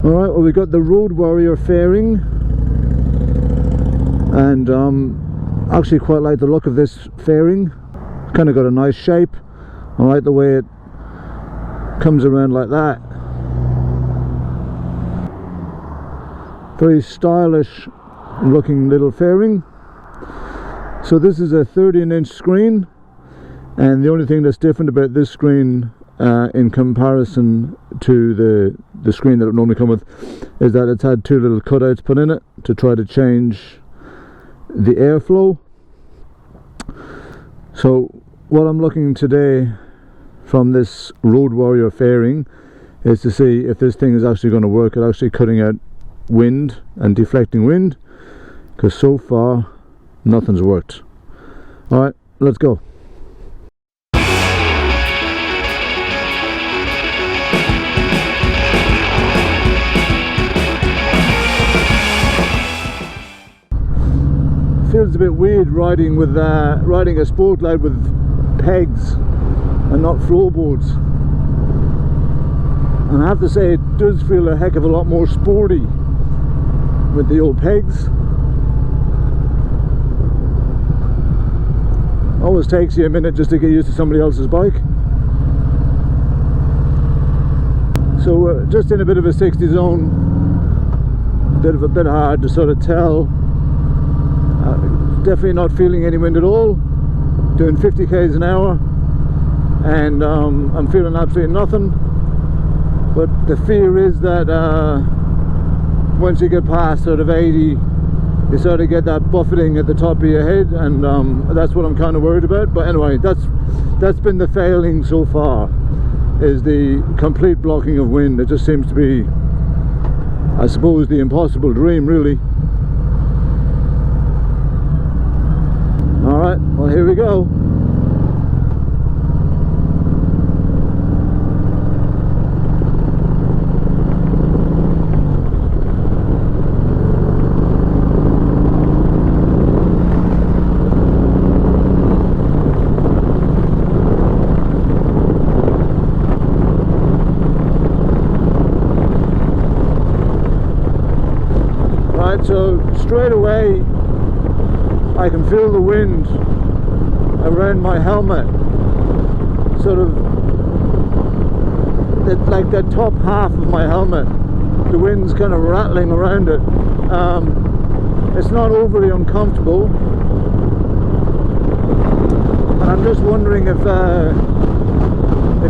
Alright, well, we got the Road Warrior fairing, and actually quite like the look of this fairing. Kind of got a nice shape. I like the way it comes around like that. Very stylish looking little fairing. So this is a 13-inch screen, and the only thing that's different about this screen in comparison to the screen that it normally comes with is that it's had two little cutouts put in it to try to change the airflow. So what I'm looking today from this Road Warrior fairing is to see if this thing is actually going to work at actually cutting out wind and deflecting wind, because so far nothing's worked. Alright, let's go. Feels a bit weird riding with riding a Sport Glide with pegs and not floorboards, and I have to say it does feel a heck of a lot more sporty with the old pegs. Always takes you a minute just to get used to somebody else's bike. So just in a bit of a 60 zone, bit hard to sort of tell. Definitely not feeling any wind at all, doing 50 k's an hour, and I'm feeling absolutely nothing. But the fear is that once you get past sort of 80, you sort of get that buffeting at the top of your head, and that's what I'm kind of worried about. But anyway, that's been the failing so far, is the complete blocking of wind. It just seems to be, I suppose, the impossible dream, really. Alright, well, here we go. Right, so straight away I can feel the wind around my helmet, sort of like that top half of my helmet. The wind's kind of rattling around it. It's not overly uncomfortable, and I'm just wondering if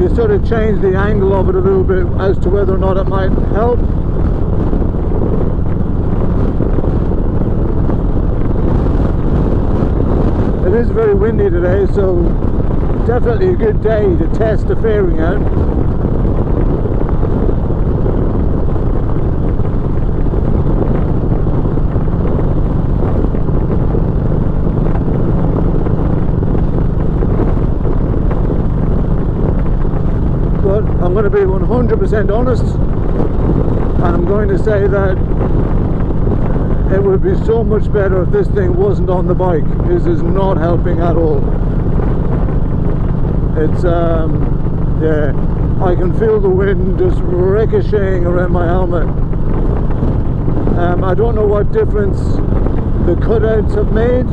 you sort of change the angle of it a little bit as to whether or not it might help. It is very windy today, so definitely a good day to test the fairing out. But I'm going to be 100% honest, and I'm going to say that it would be so much better if this thing wasn't on the bike. This is not helping at all. It's yeah, I can feel the wind just ricocheting around my helmet. I don't know what difference the cutouts have made,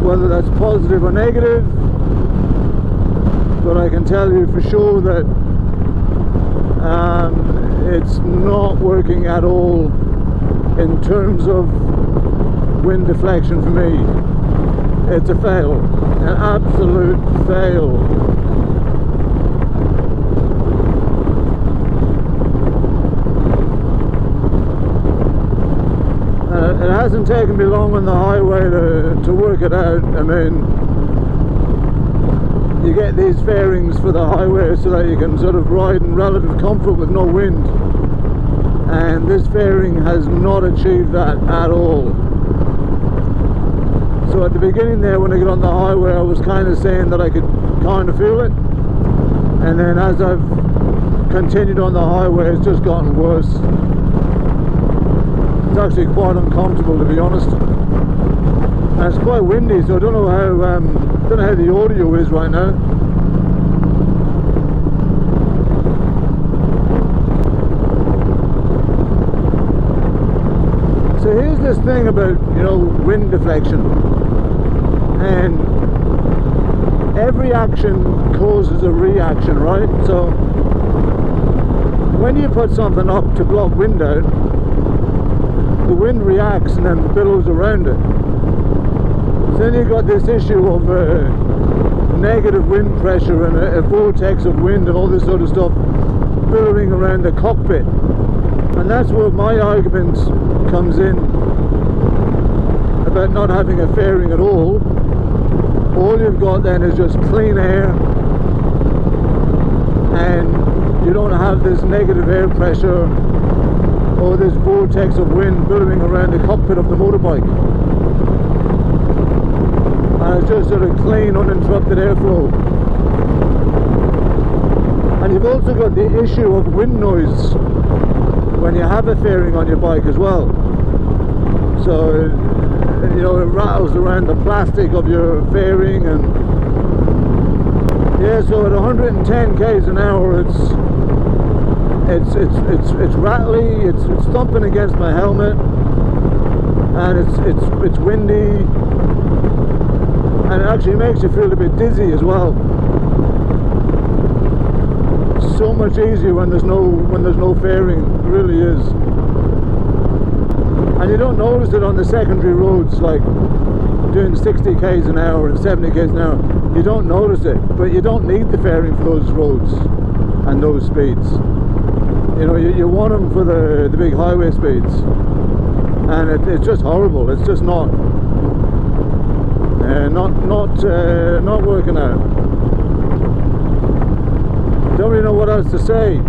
whether that's positive or negative, but I can tell you for sure that it's not working at all in terms of wind deflection for me. It's a fail, an absolute fail. It hasn't taken me long on the highway to work it out. I mean, you get these fairings for the highway so that you can sort of ride in relative comfort with no wind, and this fairing has not achieved that at all. So at the beginning there, when I got on the highway, I was kind of saying that I could kind of feel it, and then as I've continued on the highway, it's just gotten worse. It's actually quite uncomfortable, to be honest, and it's quite windy, so I don't know how the audio is right now. this thing about, you know, wind deflection, and every action causes a reaction, right? So when you put something up to block wind out, the wind reacts and then billows around it. So then you've got this issue of negative wind pressure and a vortex of wind and all this sort of stuff billowing around the cockpit. And that's where my argument comes in about not having a fairing at all. All you've got then is just clean air, and you don't have this negative air pressure or this vortex of wind billowing around the cockpit of the motorbike. And it's just sort of clean, uninterrupted airflow. And you've also got the issue of wind noise when you have a fairing on your bike as well. So, you know, it rattles around the plastic of your fairing, and yeah, so at 110 k's an hour it's rattly, it's thumping against my helmet, and it's windy, and it actually makes you feel a bit dizzy as well. So much easier when there's no fairing, it really is. And you don't notice it on the secondary roads, like doing 60 k's an hour and 70 k's an hour. You don't notice it, but you don't need the fairing for those roads and those speeds. You know, you want them for the big highway speeds, and it's just horrible. It's just not working out. Don't really know what else to say.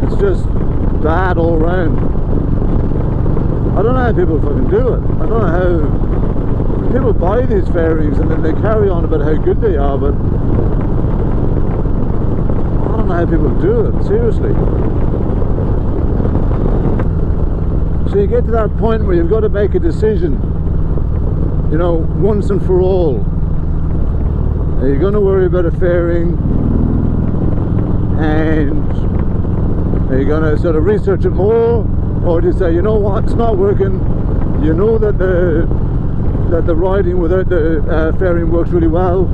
It's just bad all round. I don't know how people fucking do it. I don't know how people buy these fairings and then they carry on about how good they are, but I don't know how people do it, seriously. So you get to that point where you've got to make a decision, you know, once and for all. Are you going to worry about a fairing, and are you going to sort of research it more, or do you say, you know what, it's not working, you know that the riding without the fairing works really well,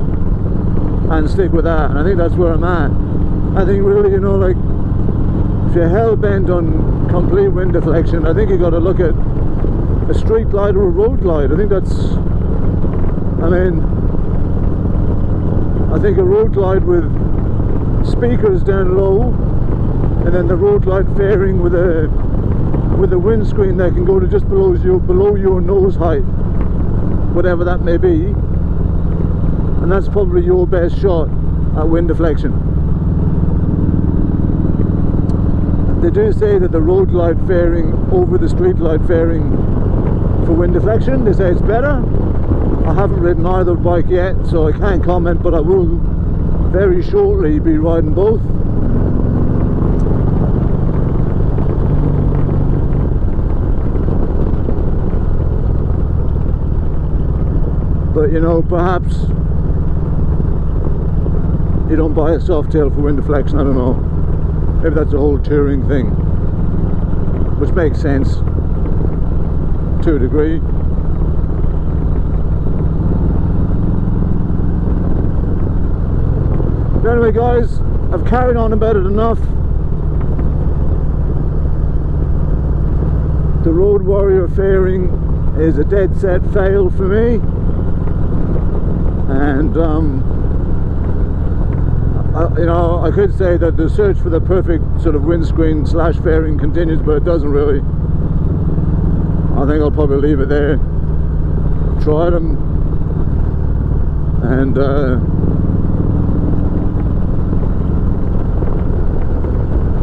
and stick with that? And I think that's where I'm at. I think really, you know, like, if you're hell-bent on complete wind deflection, I think you've got to look at a street glide or a road glide. I think that's, I mean, I think a road glide with speakers down low, and then the road glide fairing with a windscreen that can go to just below your nose height, whatever that may be, and that's probably your best shot at wind deflection. They do say that the road glide fairing over the street glide fairing for wind deflection, they say it's better. I haven't ridden either bike yet, so I can't comment, but I will very shortly be riding both. But you know, perhaps you don't buy a soft tail for wind deflection, I don't know. Maybe that's a whole touring thing, which makes sense to a degree. But anyway guys, I've carried on about it enough. The Road Warrior fairing is a dead set fail for me, and you know, I could say that the search for the perfect sort of windscreen slash fairing continues, but it doesn't really. I think I'll probably leave it there. Tried them, and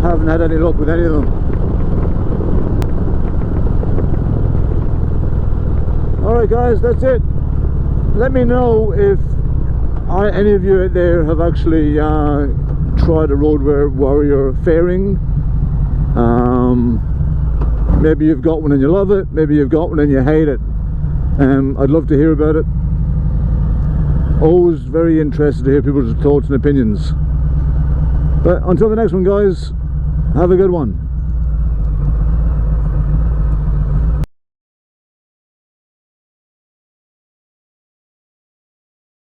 haven't had any luck with any of them. Alright guys, that's it. Let me know if any of you out there have actually tried a Road Warrior fairing. Maybe you've got one and you love it, maybe you've got one and you hate it. I'd love to hear about it. Always very interested to hear people's thoughts and opinions. But until the next one guys, have a good one.